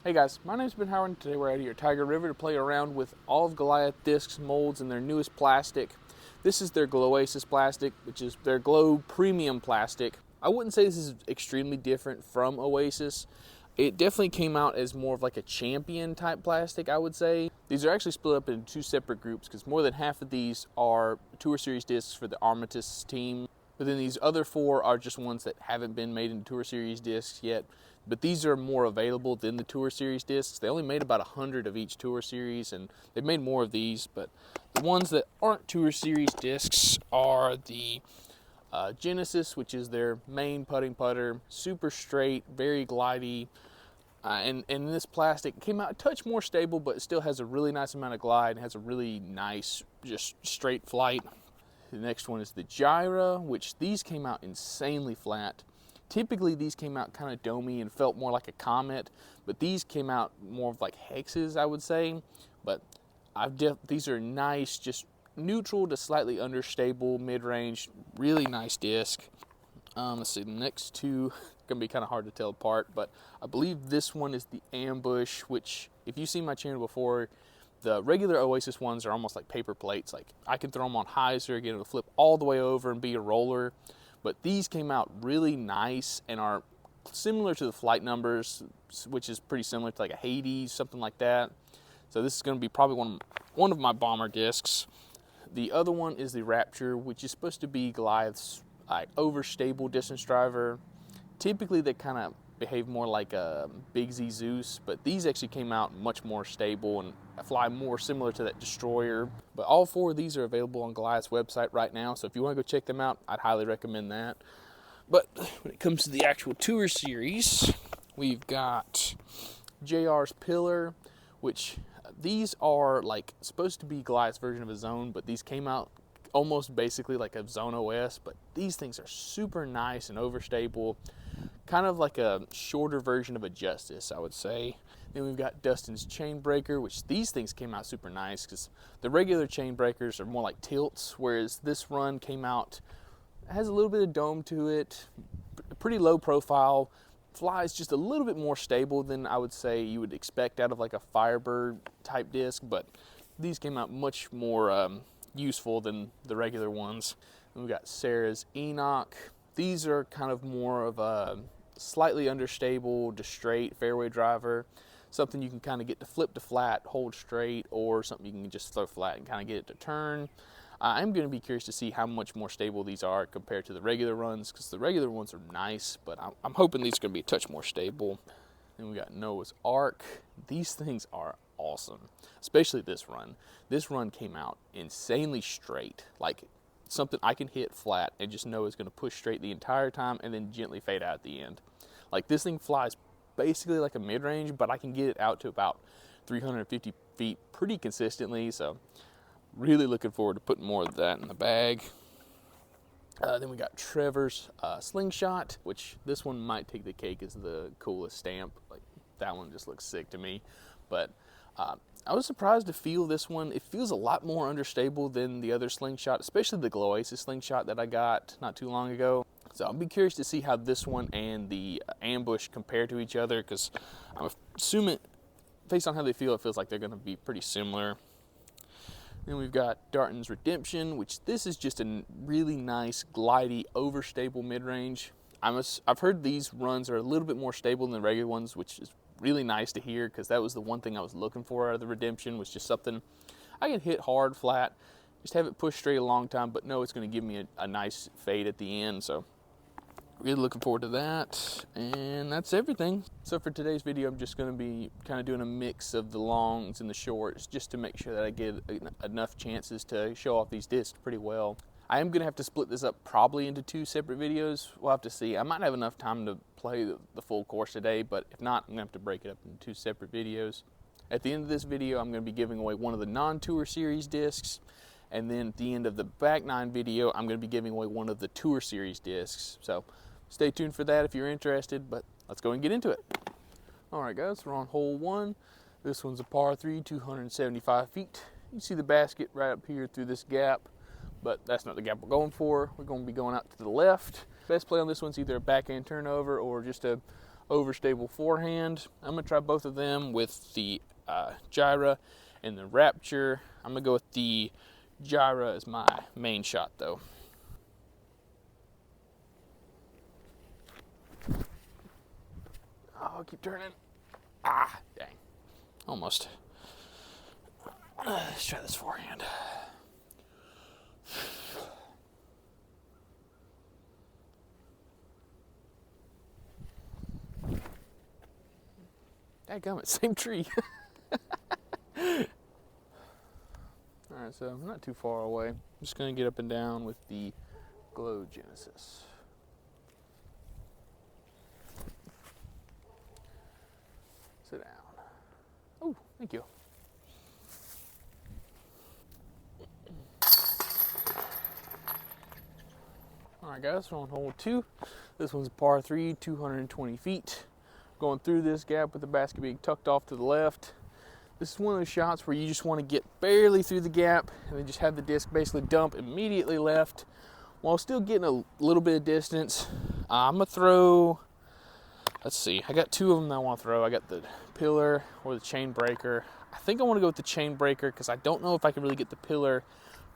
Hey guys, my name's Ben Howard and today we're out here at Tiger River to play around with all of Goliath discs, molds, and their newest plastic. This is their Goliath plastic, which is their Glow Premium plastic. I wouldn't say this is extremely different from Oasis. It definitely came out as more of like a champion type plastic, I would say. These are actually split up into two separate groups because more than half of these are Tour Series discs for the Armistice team. But then these other four are just ones that haven't been made into Tour Series discs yet. But these are more available than the Tour Series discs. They only made about 100 of each Tour Series, and they've made more of these. But the ones that aren't Tour Series discs are the Genesis, which is their main putting putter, super straight, very glidey. And this plastic came out a touch more stable, but it still has a really nice amount of glide and has a really nice, just straight flight. The next one is the Gyra, which these came out insanely flat. Typically these came out kind of domey and felt more like a comet, but these came out more of like hexes, I would say. But these are nice, just neutral to slightly understable, mid-range, really nice disc. Let's see, the next two gonna be kind of hard to tell apart, but I believe this one is the Ambush, which if you've seen my channel before, the regular Oasis ones are almost like paper plates. Like I can throw them on hyzer, get them to flip all the way over and be a roller. But these came out really nice and are similar to the flight numbers, which is pretty similar to like a Hades, something like that. So this is going to be probably one of my bomber discs. The other one is the Rapture, which is supposed to be Goliath's like overstable distance driver. Typically they kind of behave more like a Big Z Zeus, but these actually came out much more stable and fly more similar to that Destroyer. But all four of these are available on Goliath's website right now, so if you want to go check them out, I'd highly recommend that. But when it comes to the actual Tour Series, we've got JR's Pillar, which these are like supposed to be Goliath's version of a Zone, but these came out almost basically like a Zone OS, but these things are super nice and overstable. Kind of like a shorter version of a Justice, I would say. Then we've got Dustin's Chainbreaker, which these things came out super nice because the regular Chainbreakers are more like tilts, whereas this run came out, has a little bit of dome to it, pretty low profile, flies just a little bit more stable than I would say you would expect out of like a Firebird type disc, but these came out much more useful than the regular ones. And we've got Sarah's Enoch. These are kind of more of a slightly understable to straight fairway driver, something you can kind of get to flip to flat, hold straight, or something you can just throw flat and kind of get it to turn. I'm going to be curious to see how much more stable these are compared to the regular runs, because the regular ones are nice, but I'm hoping these are going to be a touch more stable. Then we got Noah's Ark. These things are awesome, especially this run. This run came out insanely straight, like something I can hit flat and just know it's going to push straight the entire time and then gently fade out at the end. Like this thing flies basically like a mid-range, but I can get it out to about 350 feet pretty consistently, so really looking forward to putting more of that in the bag. Then we got Trevor's Slingshot, which this one might take the cake as the coolest stamp. Like that one just looks sick to me, but I was surprised to feel this one. It feels a lot more understable than the other Slingshot, especially the Goliath Slingshot that I got not too long ago. So I'll be curious to see how this one and the Ambush compare to each other, because I'm assuming, based on how they feel, it feels like they're going to be pretty similar. Then we've got Darton's Redemption, which this is just a really nice, glidey, overstable mid-range. I've heard these runs are a little bit more stable than the regular ones, which is really nice to hear, because that was the one thing I was looking for out of the Redemption, was just something I can hit hard, flat, just have it push straight a long time, but know it's going to give me a nice fade at the end. So really looking forward to that, and that's everything. So for today's video, I'm just going to be kind of doing a mix of the longs and the shorts, just to make sure that I get enough chances to show off these discs pretty well. I am going to have to split this up probably into two separate videos. We'll have to see. I might have enough time to play the full course today, but if not, I'm going to have to break it up into two separate videos. At the end of this video, I'm going to be giving away one of the non-Tour Series discs, and then at the end of the back nine video, I'm going to be giving away one of the Tour Series discs. So stay tuned for that if you're interested, but let's go and get into it. All right, guys, we're on hole one. This one's a par 3, 275 feet. You see the basket right up here through this gap, but that's not the gap we're going for. We're going to be going out to the left. Best play on this one's either a backhand turnover or just a overstable forehand. I'm gonna try both of them with the Gyra and the Rapture. I'm gonna go with the Gyra as my main shot though. Oh, keep turning. Ah, dang. Almost. Let's try this forehand. Dadgummit, same tree. Alright, so I'm not too far away. I'm just going to get up and down with the Glow Genesis. Sit down. Oh, thank you. Alright guys, we're on hole 2. This one's a par 3, 220 feet. Going through this gap with the basket being tucked off to the left. This is one of those shots where you just want to get barely through the gap and then just have the disc basically dump immediately left while still getting a little bit of distance. I'm going to throw, let's see, I got 2 of them that I want to throw. I got the pillar or the chain breaker. I think I want to go with the chain breaker because I don't know if I can really get the pillar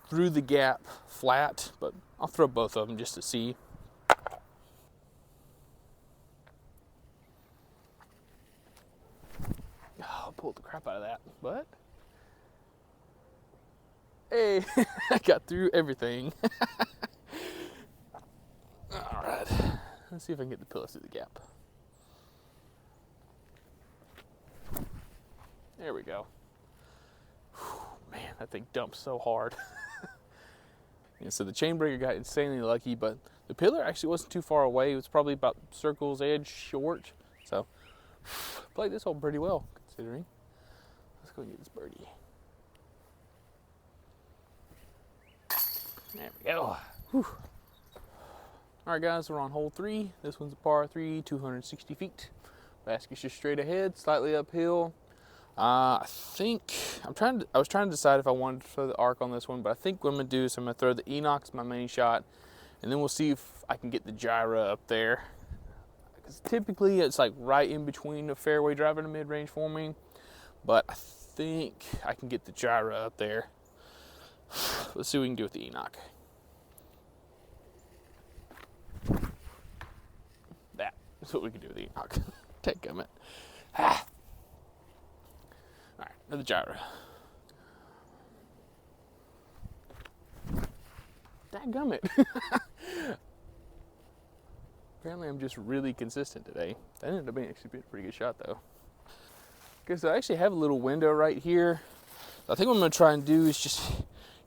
through the gap flat, but I'll throw both of them just to see. Oh, pulled the crap out of that, but hey, I got through everything. All right, let's see if I can get the pillar through the gap. There we go. Whew, man, that thing dumps so hard. Yeah, so the chain breaker got insanely lucky, but the pillar actually wasn't too far away. It was probably about circle's edge short. So played this hole pretty well, considering. Let's go and get this birdie. There we go. Whew. All right, guys, we're on hole 3. This one's a par 3, 260 feet. Basket's just straight ahead, slightly uphill. I was trying to decide if I wanted to throw the arc on this one, but I think what I'm gonna do is I'm gonna throw the Enoch as my main shot, and then we'll see if I can get the Gyra up there. Because typically it's like right in between the fairway driver and the mid-range for me, but I think I can get the Gyra up there. Let's see what we can do with the Enoch. That's what we can do with the Enoch. Dadgummit. Ah. Alright, another Gyra. Dadgummit. Apparently I'm just really consistent today. That ended up being actually a pretty good shot though. Okay, so I actually have a little window right here. I think what I'm going to try and do is just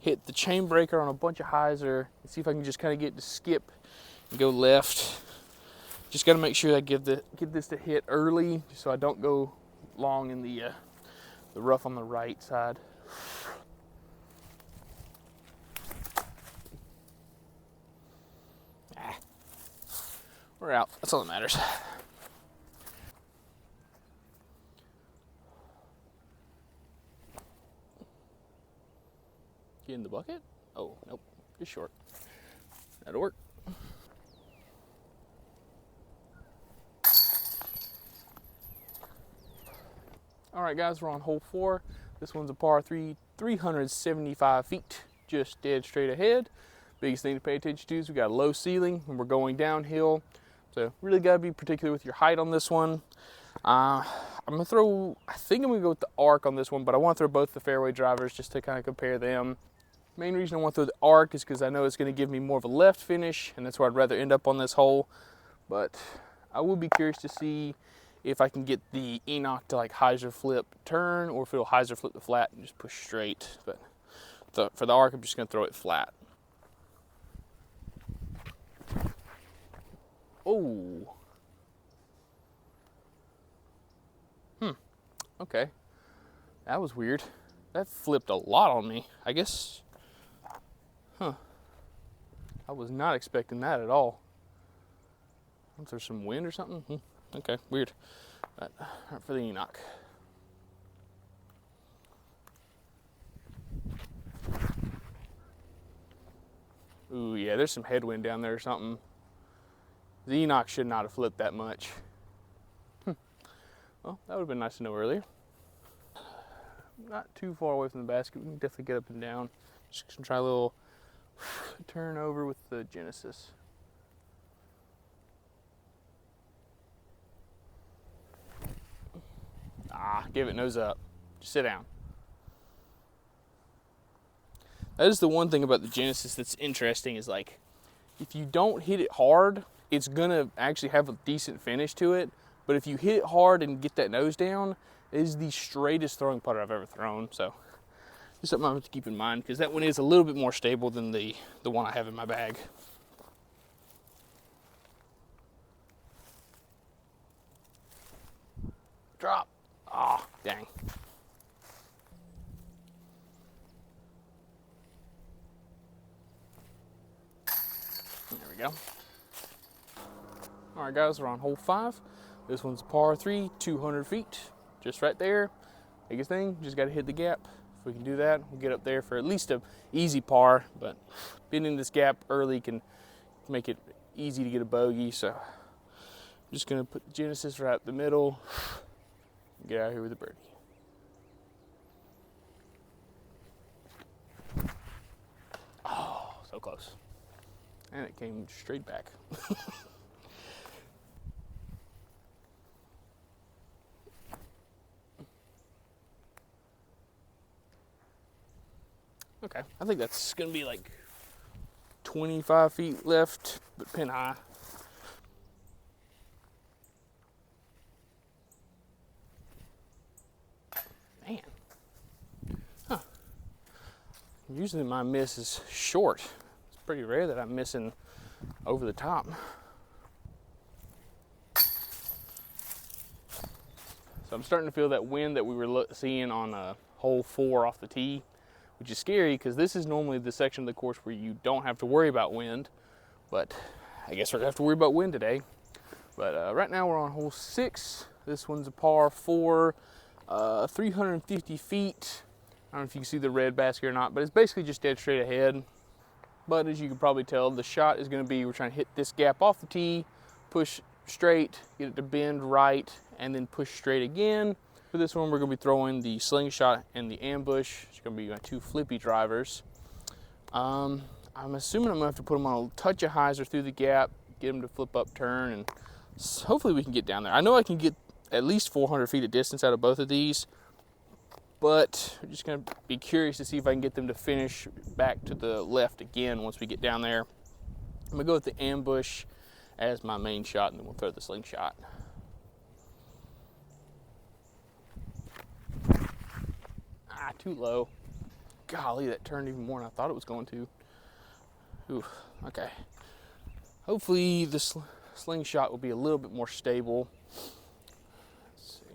hit the chain breaker on a bunch of hyzer and see if I can just kind of get to skip and go left. Just got to make sure I get this to hit early so I don't go long in the rough on the right side. We're out. That's all that matters. Get in the bucket? Oh, nope. Just short. That'll work. All right, guys, we're on hole 4. This one's a par 3, 375 feet, just dead straight ahead. Biggest thing to pay attention to is we got a low ceiling and we're going downhill. So really got to be particular with your height on this one. I think I'm gonna go with the arc on this one, but I want to throw both the fairway drivers just to kind of compare them. Main reason I want to throw the arc is because I know it's going to give me more of a left finish, and that's where I'd rather end up on this hole. But I will be curious to see if I can get the Enoch to like hyzer flip turn, or if it'll hyzer flip the flat and just push straight. But for the arc, I'm just going to throw it flat. Oh. Okay. That was weird. That flipped a lot on me. I guess. I was not expecting that at all. Was there some wind or something? Okay, weird. But for the Enoch. Ooh, yeah, there's some headwind down there or something. The Enoch should not have flipped that much. Well, that would have been nice to know earlier. Not too far away from the basket. We can definitely get up and down. Just gonna try a little turn over with the Genesis. Give it nose up. Just sit down. That is the one thing about the Genesis that's interesting is like, if you don't hit it hard, it's gonna actually have a decent finish to it. But if you hit it hard and get that nose down, it is the straightest throwing putter I've ever thrown. So just something I have to keep in mind, because that one is a little bit more stable than the one I have in my bag. Drop. Ah, dang. There we go. All right, guys, we're on hole 5. This one's par 3, 200 feet. Just right there. Biggest thing, just got to hit the gap. If we can do that, we'll get up there for at least an easy par. But being in this gap early can make it easy to get a bogey. So I'm just going to put the Genesis right up the middle. Get out of here with a birdie. Oh, so close. And it came straight back. Okay, I think that's gonna be like 25 feet left, but pin high. Man. Huh. Usually my miss is short. It's pretty rare that I'm missing over the top. So I'm starting to feel that wind that we were seeing on hole 4 off the tee, which is scary because this is normally the section of the course where you don't have to worry about wind. But I guess we're gonna have to worry about wind today. But right now we're on hole 6. This one's a par 4, 350 feet. I don't know if you can see the red basket or not, but it's basically just dead straight ahead. But as you can probably tell, the shot is gonna be, we're trying to hit this gap off the tee, push straight, get it to bend right, and then push straight again. For this one, we're gonna be throwing the slingshot and the ambush. It's gonna be 2 flippy drivers. I'm assuming I'm gonna have to put them on a touch of hyzer through the gap, get them to flip up, turn, and hopefully we can get down there. I know I can get at least 400 feet of distance out of both of these, but I'm just gonna be curious to see if I can get them to finish back to the left again once we get down there. I'm gonna go with the ambush as my main shot, and then we'll throw the slingshot. Too low. Golly, that turned even more than I thought it was going to. Ooh, okay. Hopefully the slingshot will be a little bit more stable. Let's see.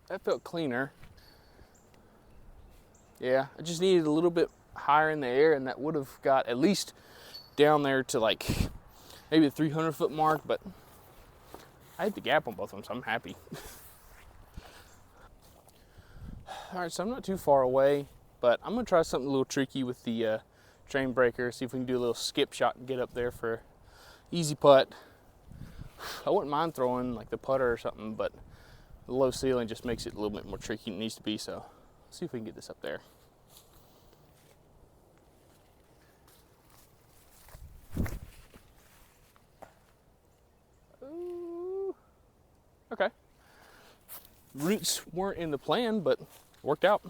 That felt cleaner. Yeah, I just needed a little bit higher in the air, and that would have got at least down there to like maybe the 300-foot mark, but I hit the gap on both of them, so I'm happy. All right, so I'm not too far away, but I'm gonna try something a little tricky with the train breaker, see if we can do a little skip shot and get up there for easy putt. I wouldn't mind throwing like the putter or something, but the low ceiling just makes it a little bit more tricky than it needs to be, so let's see if we can get this up there. Ooh. Okay. Roots weren't in the plan, but worked out.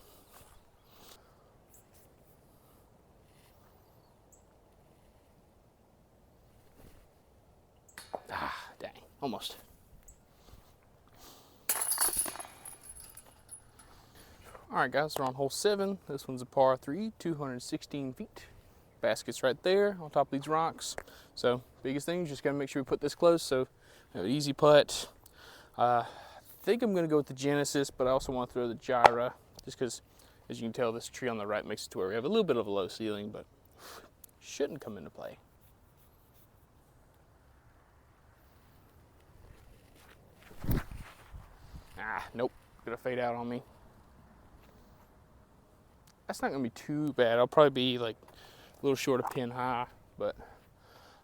Dang, almost. All right, guys, we're on hole 7. This one's a par 3, 216 feet. Basket's right there on top of these rocks. So biggest thing, just gotta make sure we put this close, so easy putt. I think I'm gonna go with the Genesis, but I also want to throw the Gyra, just because, as you can tell, this tree on the right makes it to where we have a little bit of a low ceiling, but shouldn't come into play. Nope, gonna fade out on me. That's not gonna be too bad. I'll probably be like a little short of pin high, but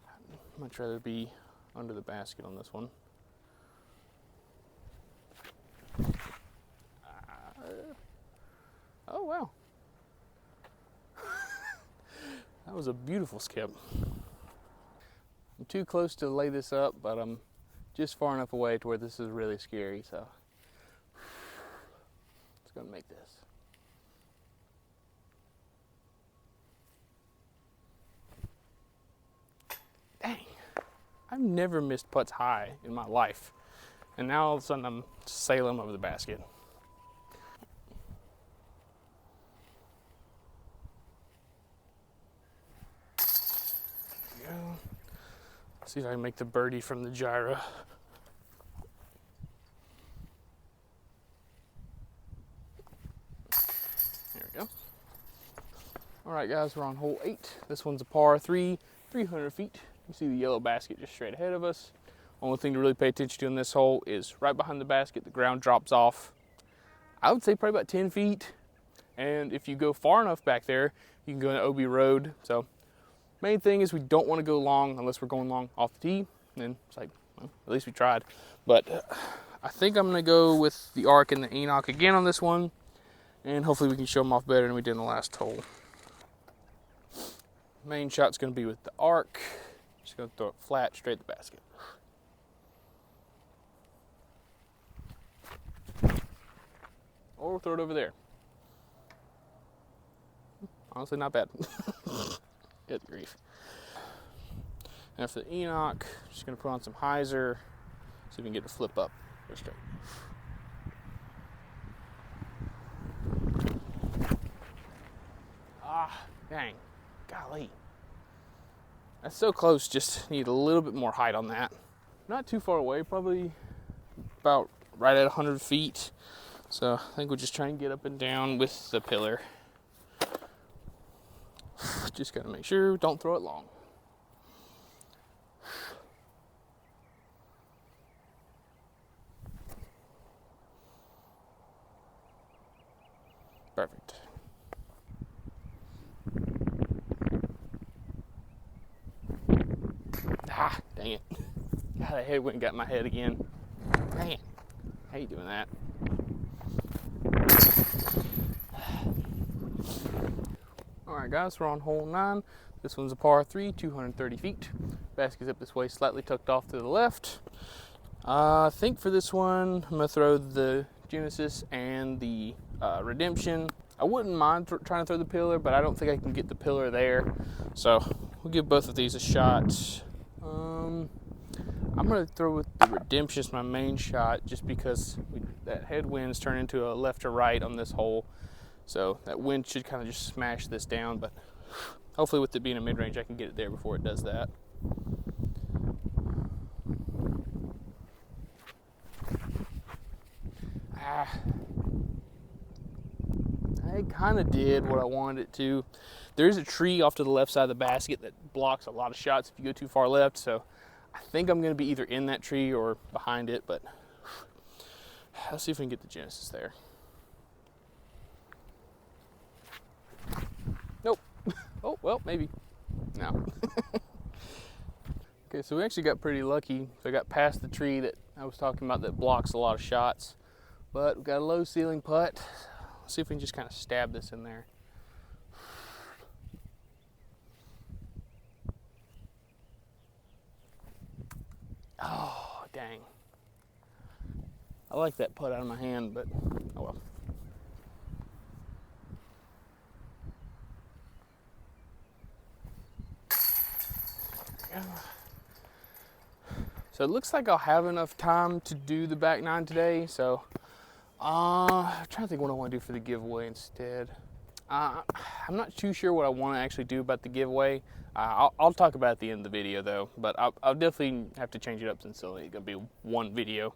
I'd much rather be under the basket on this one. Oh, wow. That was a beautiful skip. I'm too close to lay this up, but I'm just far enough away to where this is really scary, so let's go and make this. Dang, I've never missed putts high in my life, and now all of a sudden I'm sailing over the basket. There we go. See if I can make the birdie from the gyro. There we go. All right, guys, we're on hole 8. This one's a par 3, 300 feet. You see the yellow basket just straight ahead of us. Only thing to really pay attention to in this hole is right behind the basket, the ground drops off, I would say probably about 10 feet. And if you go far enough back there, you can go into OB Road. So main thing is we don't want to go long unless we're going long off the tee. And then it's like, well, at least we tried. But I think I'm going to go with the arc and the Enoch again on this one. And hopefully we can show them off better than we did in the last hole. Main shot's going to be with the arc. Just going to throw it flat straight at the basket. Or we'll throw it over there. Honestly, not bad. Good grief. And for the Enoch, just going to put on some hyzer, see if we can get it to flip up. Go straight. Ah, dang. Golly. That's so close, just need a little bit more height on that. Not too far away, probably about right at 100 feet. So I think we'll just try and get up and down with the pillar. Just gotta make sure, don't throw it long. Perfect. Ah, dang it. God, that head went and got my head again. Dang it. I hate doing that. Alright guys, we're on hole 9. This one's a par 3, 230 feet. Basket's up this way, slightly tucked off to the left. I think for this one, I'm going to throw the Genesis and the Redemption. I wouldn't mind trying to throw the pillar, but I don't think I can get the pillar there. So we'll give both of these a shot. I'm going to throw with the Redemption as my main shot just because that headwind's turned into a left to right on this hole. So that wind should kind of just smash this down, but hopefully with it being a mid-range, I can get it there before it does that. I kind of did what I wanted it to. There is a tree off to the left side of the basket that blocks a lot of shots if you go too far left, so I think I'm going to be either in that tree or behind it, but let's see if we can get the Genesis there. Nope. Oh, well, maybe. No. Okay, so we actually got pretty lucky. So I got past the tree that I was talking about that blocks a lot of shots, but we've got a low ceiling putt. Let's see if we can just kind of stab this in there. Oh, dang. I like that putt out of my hand, but oh well. So it looks like I'll have enough time to do the back 9 today, so I'm trying to think what I want to do for the giveaway instead. I'm not too sure what I want to actually do about the giveaway. I'll talk about it at the end of the video though, but I'll definitely have to change it up since it's only going to be one video.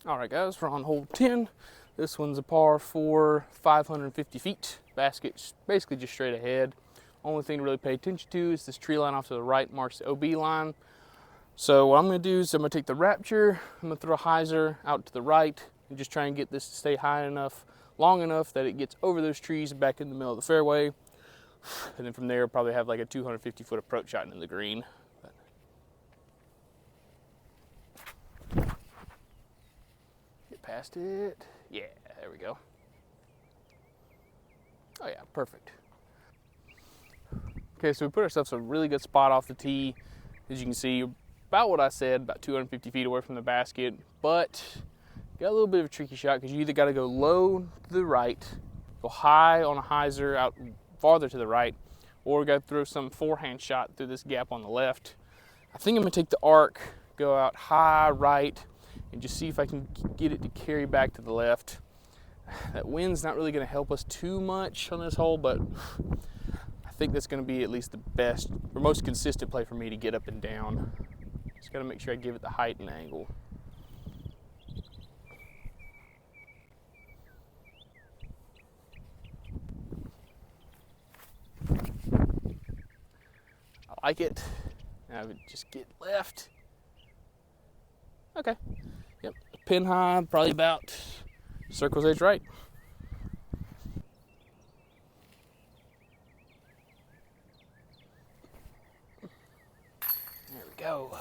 Alright guys, we're on hole 10. This one's a par 4, 550 feet. Basket's basically just straight ahead. Only thing to really pay attention to is this tree line off to the right marks the OB line. So what I'm going to do is I'm going to take the Rapture, I'm going to throw a hyzer out to the right and just try and get this to stay high enough, long enough that it gets over those trees and back in the middle of the fairway. And then from there, probably have like a 250-foot approach shot into the green. past it. Yeah, there we go. Oh yeah, perfect. Okay, so we put ourselves a really good spot off the tee. As you can see, about what I said, about 250 feet away from the basket, but got a little bit of a tricky shot because you either got to go low to the right, go high on a hyzer out farther to the right, or we got to throw some forehand shot through this gap on the left. I think I'm gonna take the arc, go out high right, and just see if I can get it to carry back to the left. That wind's not really gonna help us too much on this hole, but I think that's gonna be at least the best or most consistent play for me to get up and down. Just gotta make sure I give it the height and angle. I like it. Now I would just get left. Okay. Yep. Pin high, probably about circle's edge right. There we go.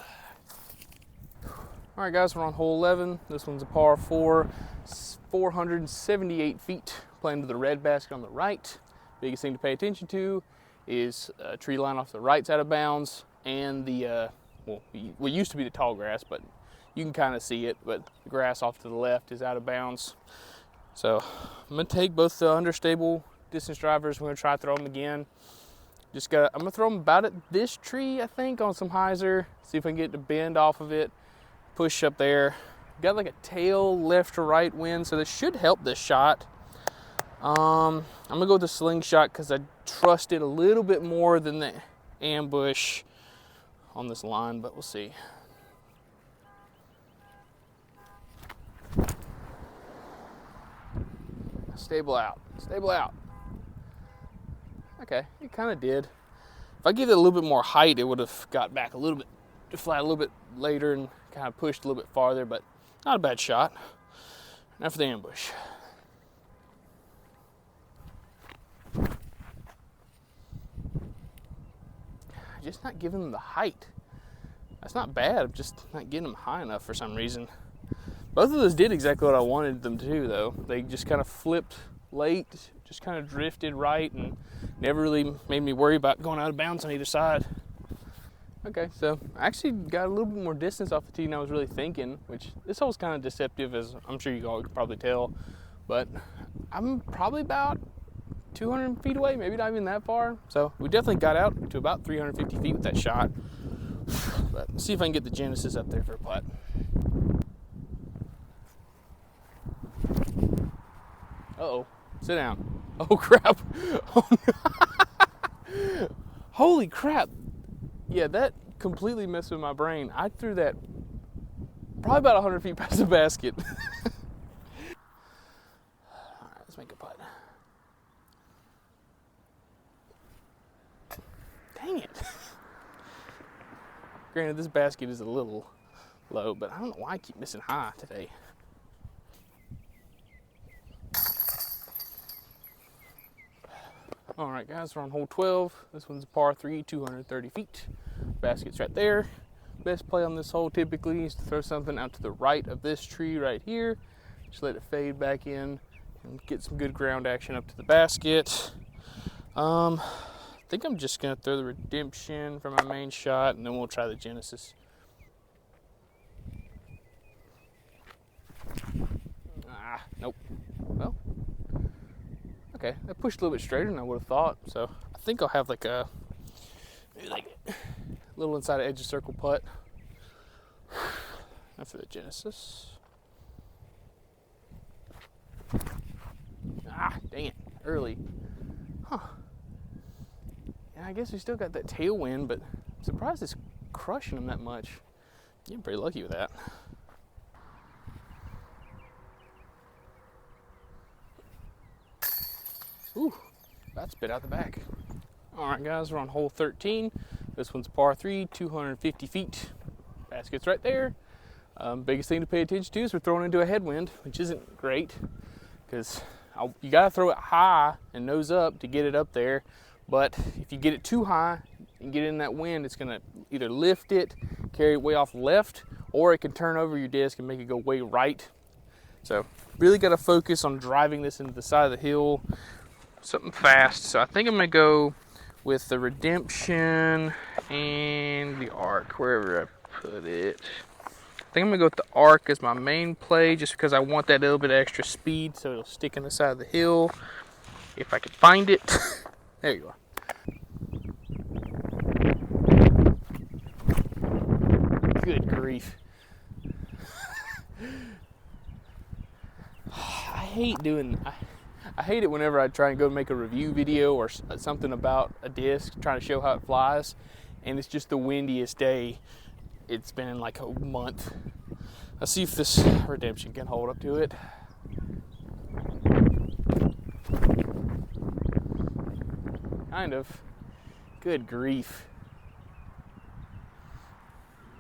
All right, guys, we're on hole 11. This one's a par 4, 478 feet, playing to the red basket on the right. Biggest thing to pay attention to is a tree line off the right side of bounds and the, well, what used to be the tall grass, but you can kind of see it, but the grass off to the left is out of bounds. So I'm gonna take both the understable distance drivers. We're gonna try to throw them again. I'm gonna throw them about at this tree, I think, on some hyzer. See if I can get the bend off of it. Push up there. Got like a tail left to right wind, so this should help this shot. I'm gonna go with the slingshot because I trust it a little bit more than the ambush on this line, but we'll see. Stable out, stable out. Okay, it kind of did. If I give it a little bit more height, it would have got back a little bit, to flat a little bit later and kind of pushed a little bit farther, but not a bad shot. Now for the ambush. Just not giving them the height. That's not bad, I'm just not getting them high enough for some reason. Both of those did exactly what I wanted them to, though. They just kind of flipped late, just kind of drifted right, and never really made me worry about going out of bounds on either side. Okay, so I actually got a little bit more distance off the tee than I was really thinking, which this hole's kind of deceptive, as I'm sure you all can probably tell. But I'm probably about 200 feet away, maybe not even that far. So we definitely got out to about 350 feet with that shot. But let's see if I can get the Genesis up there for a putt. Uh-oh, sit down. Oh crap. Oh, no. Holy crap. Yeah, that completely messed with my brain. I threw that probably about 100 feet past the basket. All right, let's make a putt. Dang it. Granted, this basket is a little low, but I don't know why I keep missing high today. All right, guys, we're on hole 12. This one's a par 3, 230 feet. Basket's right there. Best play on this hole typically is to throw something out to the right of this tree right here. Just let it fade back in and get some good ground action up to the basket. I think I'm just gonna throw the Redemption for my main shot, and then we'll try the Genesis. Nope. Well, okay, that pushed a little bit straighter than I would have thought, so I think I'll have like a little inside edge of circle putt. Now for the Genesis. Dang it, early. Huh. Yeah, I guess we still got that tailwind, but I'm surprised it's crushing them that much. Getting pretty lucky with that. Ooh, that spit out the back. All right, guys, we're on hole 13. This one's par 3, 250 feet. Basket's right there. Biggest thing to pay attention to is we're throwing into a headwind, which isn't great because you got to throw it high and nose up to get it up there. But if you get it too high and get in that wind, it's going to either lift it, carry it way off left, or it can turn over your disc and make it go way right. So really got to focus on driving this into the side of the hill, something fast. So I think I'm gonna go with the Redemption and the Arc, wherever I put it. I think I'm gonna go with the Arc as my main play, just because I want that little bit of extra speed, so it'll stick in the side of the hill if I can find it. There you are. Good grief. I hate it whenever I try and go make a review video or something about a disc, trying to show how it flies, and it's just the windiest day it's been in like a month. Let's see if this Redemption can hold up to it. Kind of. Good grief.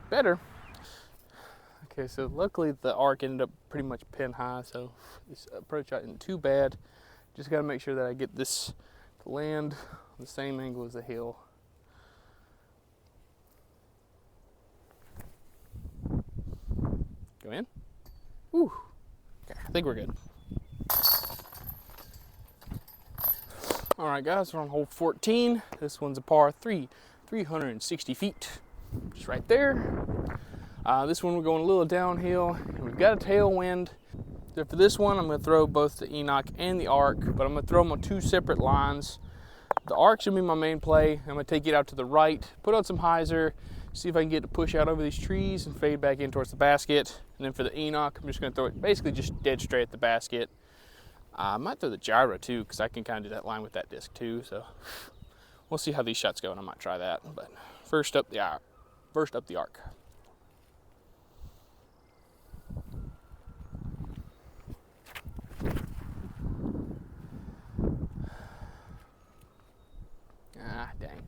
Better. Okay, so luckily the Arc ended up pretty much pin high, so this approach isn't too bad. Just got to make sure that I get this to land on the same angle as the hill. Go in. Whew. Okay, I think we're good. All right, guys, we're on hole 14. This one's a par 3, 360 feet, just right there. This one we're going a little downhill, and we've got a tailwind. So for this one, I'm going to throw both the Enoch and the Arc, but I'm going to throw them on two separate lines. The Arc should be my main play. I'm going to take it out to the right, put on some hyzer, see if I can get it to push out over these trees and fade back in towards the basket. And then for the Enoch, I'm just going to throw it basically just dead straight at the basket. I might throw the gyro too, because I can kind of do that line with that disc too. So we'll see how these shots go, and I might try that. But first up the Arc. Ah, dang.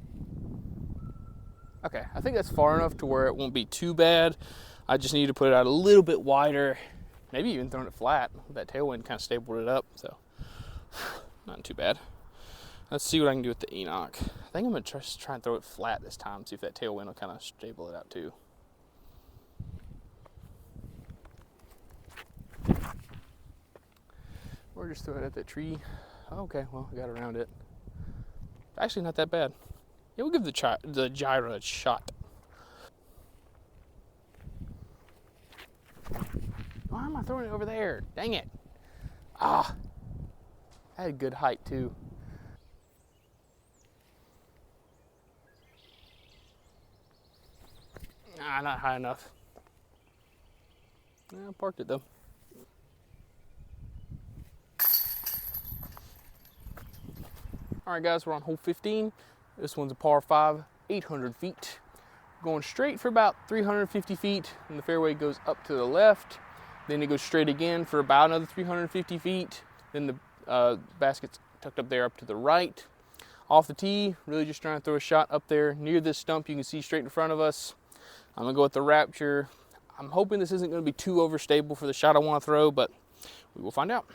Okay, I think that's far enough to where it won't be too bad. I just need to put it out a little bit wider, maybe even throwing it flat. That tailwind kind of stabled it up, so not too bad. Let's see what I can do with the Enoch. I think I'm going to try and throw it flat this time, see if that tailwind will kind of stable it out too. Or just throw it at that tree. Okay, well, I got around it. Actually, not that bad. Yeah, we'll give the gyro a shot. Why am I throwing it over there? Dang it. Ah, I had good height too. Ah, not high enough. I parked it though. All right, guys, we're on hole 15. This one's a par 5, 800 feet. Going straight for about 350 feet, and the fairway goes up to the left. Then it goes straight again for about another 350 feet. Then the basket's tucked up there up to the right. Off the tee, really just trying to throw a shot up there near this stump you can see straight in front of us. I'm gonna go with the Rapture. I'm hoping this isn't gonna be too overstable for the shot I wanna throw, but we will find out.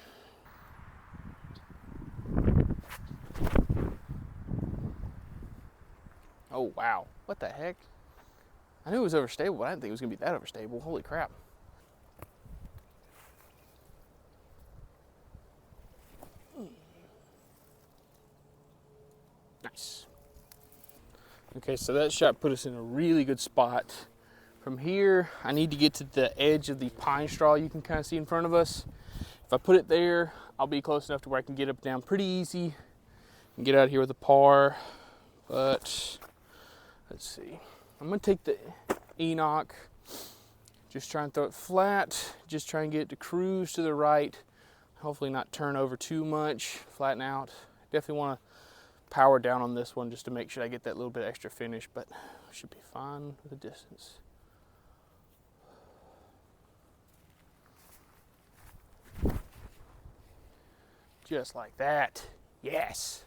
Oh, wow. What the heck? I knew it was overstable, but I didn't think it was going to be that overstable. Holy crap. Nice. Okay, so that shot put us in a really good spot. From here, I need to get to the edge of the pine straw you can kind of see in front of us. If I put it there, I'll be close enough to where I can get up and down pretty easy and get out of here with a par. But let's see. I'm going to take the Enoch, just try and throw it flat, just try and get it to cruise to the right, hopefully not turn over too much, flatten out. Definitely want to power down on this one just to make sure I get that little bit extra finish, but should be fine with the distance. Just like that. Yes.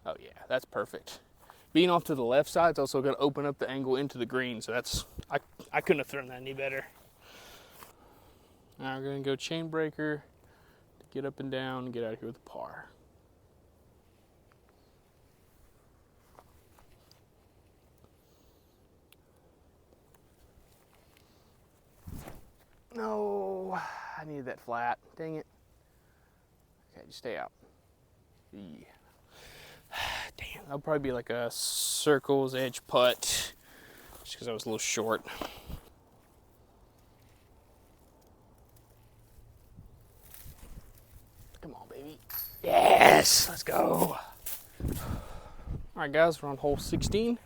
Oh yeah, that's perfect. Being off to the left side, it's also going to open up the angle into the green, so that's, I couldn't have thrown that any better. Now we're going to go chain breaker to get up and down and get out of here with a par. No. I needed that flat. Dang it. Okay, just stay out. Yeah. Damn, that'll probably be like a circle's edge putt, just because I was a little short. Come on, baby. Yes, let's go. All right, guys, we're on hole 16.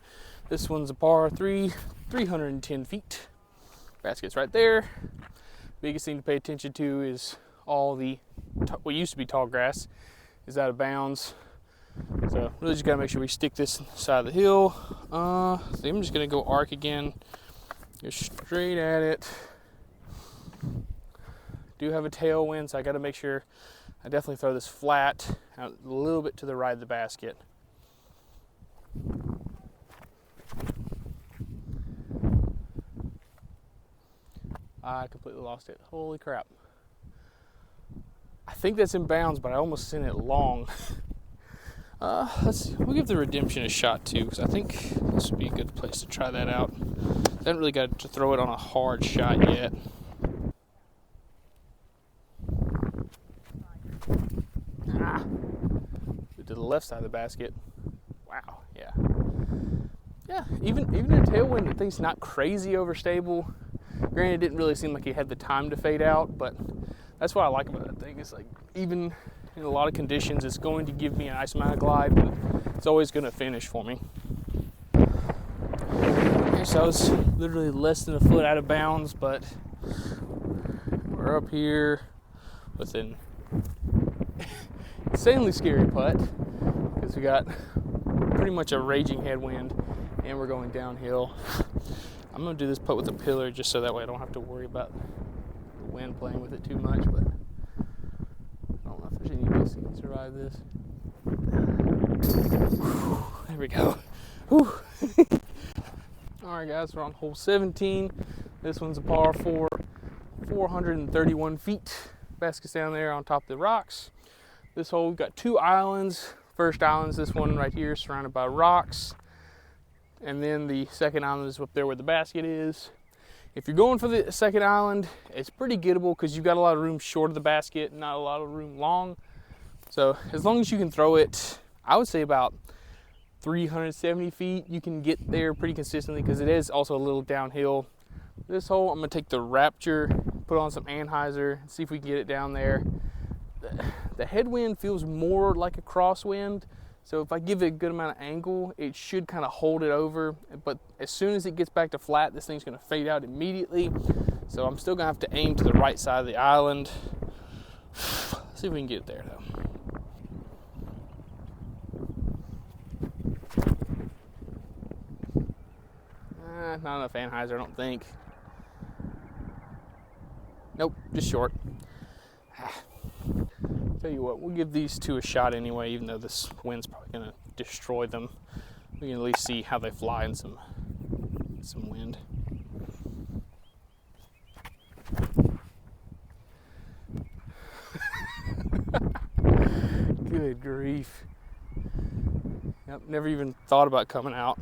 This one's a par 3, 310 feet. Basket's right there. Biggest thing to pay attention to is all the, what used to be tall grass is out of bounds. So really just gotta make sure we stick this side of the hill. So I'm just gonna go arc again. Go straight at it. Do have a tailwind, so I gotta make sure I definitely throw this flat out a little bit to the right of the basket. I completely lost it. Holy crap. I think that's in bounds, but I almost sent it long. Let's see. We'll give the redemption a shot too, because I think this would be a good place to try that out. I haven't really got to throw it on a hard shot yet. To the left side of the basket. Wow, yeah. Yeah, even in a tailwind, the thing's not crazy overstable. Granted, it didn't really seem like he had the time to fade out, but that's what I like about that thing. It's like, even in a lot of conditions, it's going to give me a nice amount of glide, but it's always going to finish for me. Okay, so I was literally less than a foot out of bounds, but we're up here with an insanely scary putt, because we got pretty much a raging headwind and we're going downhill. I'm going to do this putt with a pillar just so that way I don't have to worry about the wind playing with it too much, but I don't know if there's any ways you can survive this. There we go. Alright guys, we're on hole 17. This one's a par 4, 431 feet. Basket's down there on top of the rocks. This hole, we've got 2 islands. First island's this one right here, surrounded by rocks. And then the second island is up there where the basket is. If you're going for the second island, it's pretty gettable because you've got a lot of room short of the basket, not a lot of room long. So as long as you can throw it, I would say about 370 feet, you can get there pretty consistently because it is also a little downhill. This hole, I'm gonna take the Rapture, put on some Anheuser, see if we can get it down there. The headwind feels more like a crosswind, so if I give it a good amount of angle, it should kind of hold it over. But as soon as it gets back to flat, this thing's gonna fade out immediately. So I'm still gonna have to aim to the right side of the island. See if we can get it there though. Not enough Anheuser, I don't think. Nope, just short. Tell you what, we'll give these 2 a shot anyway, even though this wind's probably gonna destroy them. We can at least see how they fly in some wind. Good grief. Yep, never even thought about coming out.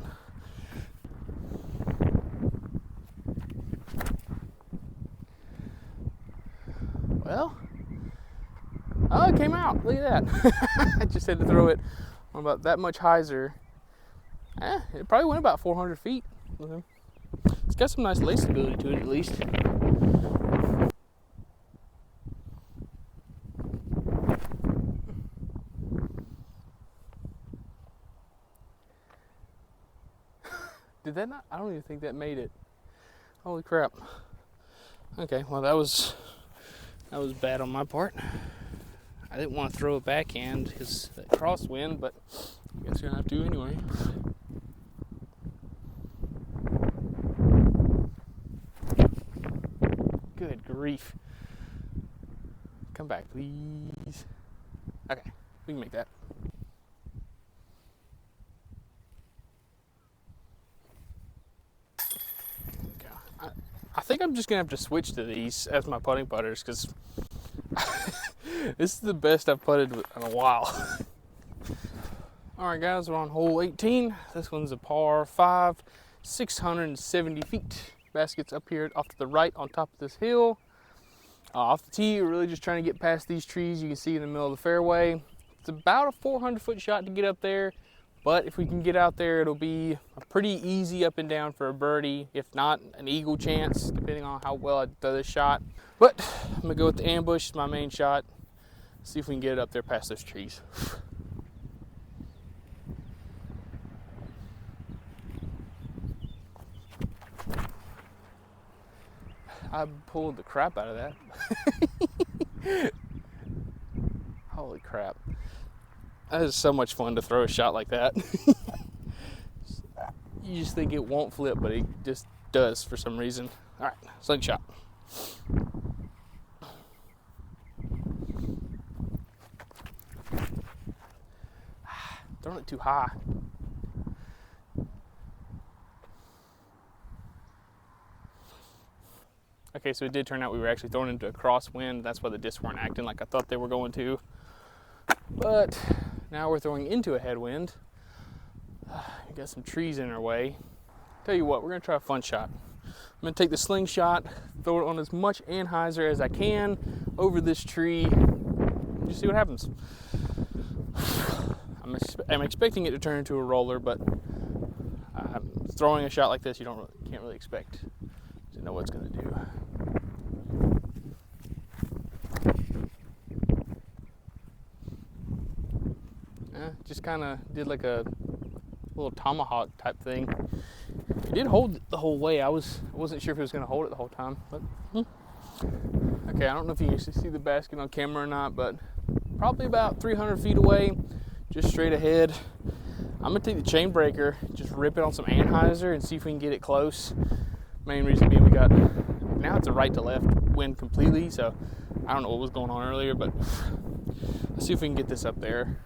Well, oh, it came out. Look at that. I just had to throw it on about that much hyzer. It probably went about 400 feet. It's got some nice lace ability to it, at least. Did that not? I don't even think that made it. Holy crap. Okay, well that was bad on my part. I didn't want to throw a backhand because that crosswind, but I guess you're gonna have to anyway. Good grief. Come back, please. Okay, we can make that. Okay. I think I'm just gonna have to switch to these as my putting putters because this is the best I've putted in a while. Alright guys, we're on hole 18. This one's a par 5, 670 feet. Basket's up here off to the right on top of this hill. Off the tee, we're really just trying to get past these trees you can see in the middle of the fairway. It's about a 400-foot shot to get up there, but if we can get out there, it'll be a pretty easy up and down for a birdie, if not an eagle chance, depending on how well I throw this shot. But I'm gonna go with the ambush, it's my main shot. See if we can get it up there past those trees. I pulled the crap out of that. Holy crap. That is so much fun to throw a shot like that. You just think it won't flip, but it just does for some reason. All right, slingshot. Throwing it too high. Okay, so it did turn out we were actually throwing into a crosswind. That's why the discs weren't acting like I thought they were going to. But now we're throwing into a headwind. We got some trees in our way. Tell you what, we're gonna try a fun shot. I'm gonna take the slingshot, throw it on as much anhyzer as I can over this tree, and just see what happens. I'm expecting it to turn into a roller, but throwing a shot like this, can't really expect to know what it's gonna do. Just kind of did like a little tomahawk type thing. It did hold it the whole way. I wasn't sure if it was going to hold it the whole time, but okay. I don't know if you can actually see the basket on camera or not, but probably about 300 feet away, just straight ahead. I'm gonna take the chain breaker, just rip it on some anhyzer and see if we can get it close. Main reason being now it's a right to left wind completely, so I don't know what was going on earlier, but let's see if we can get this up there.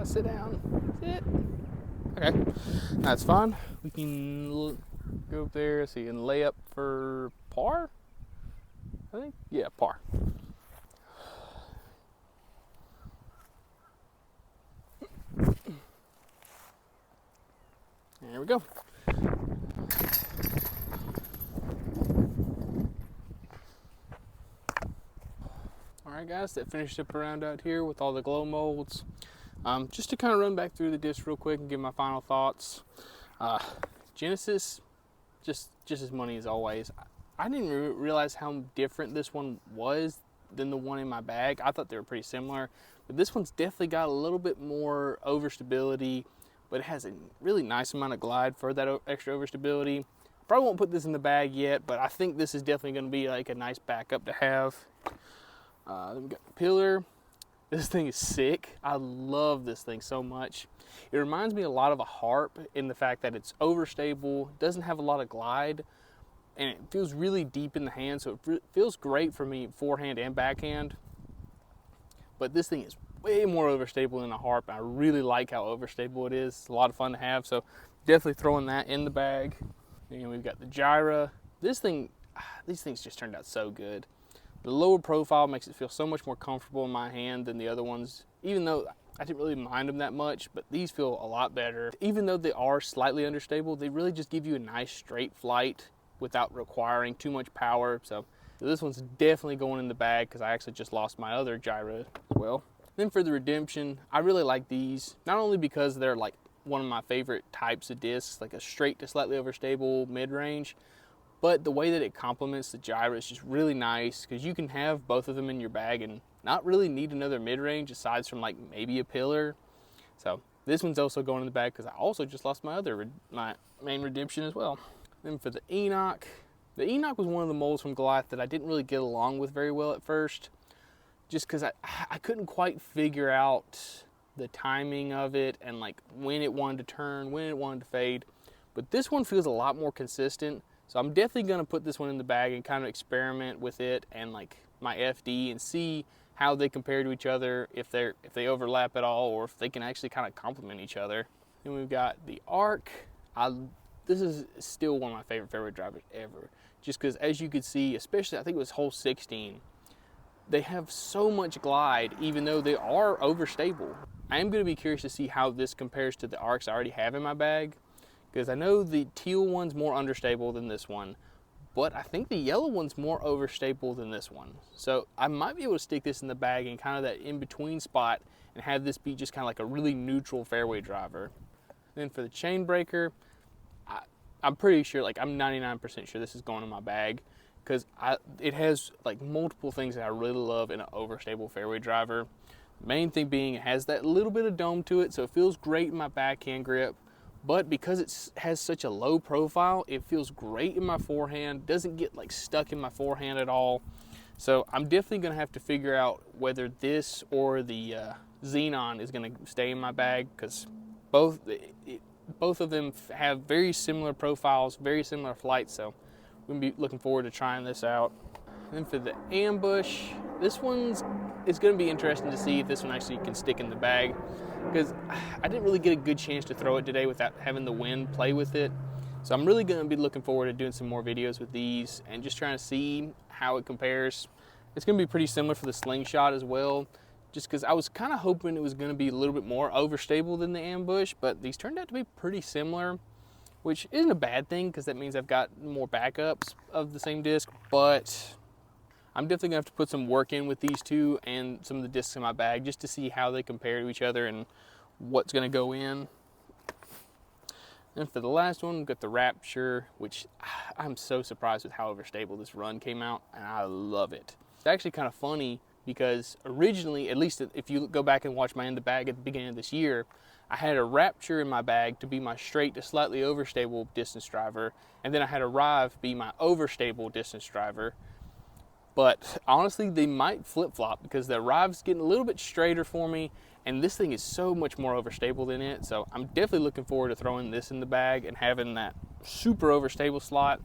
Sit down. Sit. Okay, that's fine. We can go up there, see, and lay up for par. I think, yeah, par. There we go. All right, guys, that finished up around out here with all the glow molds. Just to kind of run back through the disc real quick and give my final thoughts. Genesis, just as money as always. I didn't realize how different this one was than the one in my bag. I thought they were pretty similar, but this one's definitely got a little bit more overstability, but it has a really nice amount of glide for that extra overstability. Probably won't put this in the bag yet, but I think this is definitely going to be like a nice backup to have. Then we got the pillar. This thing is sick. I love this thing so much. It reminds me a lot of a harp in the fact that it's overstable, doesn't have a lot of glide, and it feels really deep in the hand, so it feels great for me forehand and backhand. But this thing is way more overstable than a harp. I really like how overstable it is. It's a lot of fun to have, so definitely throwing that in the bag. And we've got the Gyra. These things just turned out so good. The lower profile makes it feel so much more comfortable in my hand than the other ones, even though I didn't really mind them that much, but these feel a lot better. Even though they are slightly understable, they really just give you a nice straight flight without requiring too much power. So this one's definitely going in the bag because I actually just lost my other Gyra as well. Then for the Redemption, I really like these, not only because they're like one of my favorite types of discs, like a straight to slightly overstable mid-range, but the way that it complements the Gyra is just really nice because you can have both of them in your bag and not really need another mid-range aside from like maybe a pillar. So this one's also going in the bag because I also just lost my main Redemption as well. Then for the Enoch was one of the molds from Goliath that I didn't really get along with very well at first, just because I couldn't quite figure out the timing of it and like when it wanted to turn, when it wanted to fade. But this one feels a lot more consistent. So I'm definitely going to put this one in the bag and kind of experiment with it and like my FD and see how they compare to each other, if they overlap at all, or if they can actually kind of complement each other. Then we've got the Arc. This is still one of my favorite drivers ever, just because as you could see, especially I think it was hole 16, they have so much glide even though they are overstable. I am going to be curious to see how this compares to the arcs I already have in my bag, because I know the teal one's more understable than this one, but I think the yellow one's more overstable than this one. So I might be able to stick this in the bag in kind of that in-between spot and have this be just kind of like a really neutral fairway driver. Then for the chain breaker, I'm pretty sure, like I'm 99% sure this is going in my bag, because it has like multiple things that I really love in an overstable fairway driver. Main thing being it has that little bit of dome to it, so it feels great in my backhand grip, but because it has such a low profile, it feels great in my forehand, doesn't get like stuck in my forehand at all. So I'm definitely going to have to figure out whether this or the Xenon is going to stay in my bag, because both of them have very similar profiles, very similar flights, so we're going to be looking forward to trying this out. And then for the ambush, it's going to be interesting to see if this one actually can stick in the bag, because I didn't really get a good chance to throw it today without having the wind play with it. So I'm really going to be looking forward to doing some more videos with these and just trying to see how it compares. It's going to be pretty similar for the slingshot as well, just because I was kind of hoping it was going to be a little bit more overstable than the ambush, but these turned out to be pretty similar, which isn't a bad thing because that means I've got more backups of the same disc. But I'm definitely gonna have to put some work in with these two and some of the discs in my bag just to see how they compare to each other and what's gonna go in. And for the last one, we've got the Rapture, which I'm so surprised with how overstable this run came out, and I love it. It's actually kind of funny because originally, at least if you go back and watch my in the bag at the beginning of this year, I had a Rapture in my bag to be my straight to slightly overstable distance driver, and then I had a Rive be my overstable distance driver. But honestly, they might flip-flop because the Rive's getting a little bit straighter for me, and this thing is so much more overstable than it. So I'm definitely looking forward to throwing this in the bag and having that super overstable slot.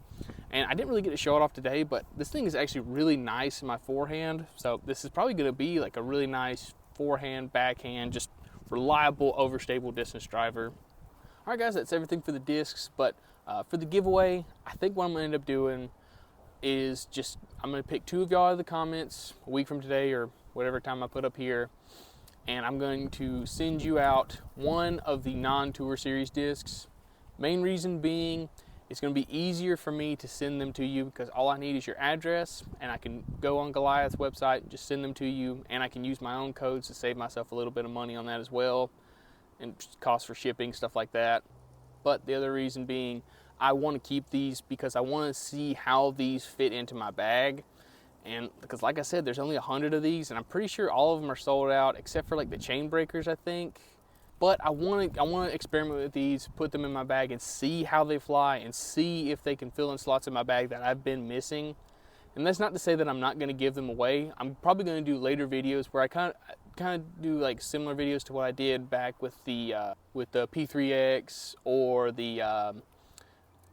And I didn't really get to show it off today, but this thing is actually really nice in my forehand. So this is probably going to be like a really nice forehand, backhand, just reliable, overstable distance driver. All right, guys, that's everything for the discs. But for the giveaway, I think what I'm going to end up doing is just, I'm going to pick two of y'all out of the comments a week from today or whatever time I put up here, and I'm going to send you out one of the non-Tour Series discs. Main reason being, it's going to be easier for me to send them to you because all I need is your address, and I can go on Goliath's website and just send them to you, and I can use my own codes to save myself a little bit of money on that as well, and cost for shipping, stuff like that. But the other reason being, I want to keep these because I want to see how these fit into my bag. And because like I said, there's only 100 of these, and I'm pretty sure all of them are sold out except for like the chain breakers, I think. But I want to experiment with these, put them in my bag and see how they fly and see if they can fill in slots in my bag that I've been missing. And that's not to say that I'm not going to give them away. I'm probably going to do later videos where I kind of do like similar videos to what I did back with the P3X or the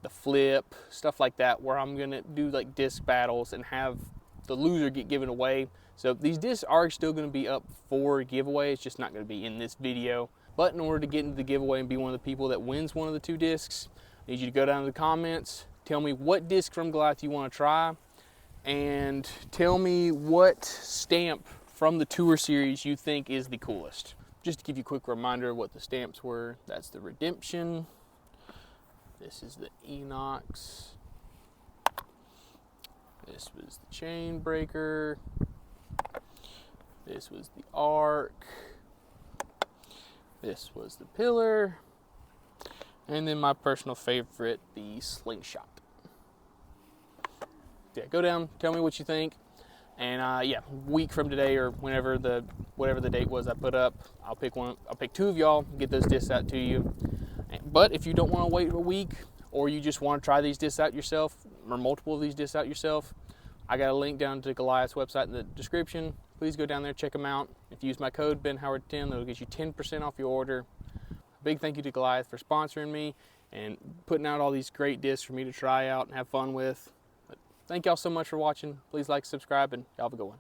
flip, stuff like that, where I'm gonna do like disc battles and have the loser get given away. So these discs are still gonna be up for giveaway, it's just not gonna be in this video. But in order to get into the giveaway and be one of the people that wins one of the two discs, I need you to go down to the comments, tell me what disc from Goliath you want to try, and tell me what stamp from the Tour Series you think is the coolest. Just to give you a quick reminder of what the stamps were, that's the Redemption, this is the Enox, this was the Chain Breaker, this was the Arc, this was the Pillar, and then my personal favorite, the Slingshot. Yeah, go down, tell me what you think, and yeah, week from today or whatever the date was I put up, I'll pick two of y'all, get those discs out to you. But if you don't want to wait a week, or you just want to try these discs out yourself, or multiple of these discs out yourself, I got a link down to Goliath's website in the description. Please go down there, check them out. If you use my code BenHoward10, that'll get you 10% off your order. Big thank you to Goliath for sponsoring me and putting out all these great discs for me to try out and have fun with. But thank y'all so much for watching. Please like, subscribe, and y'all have a good one.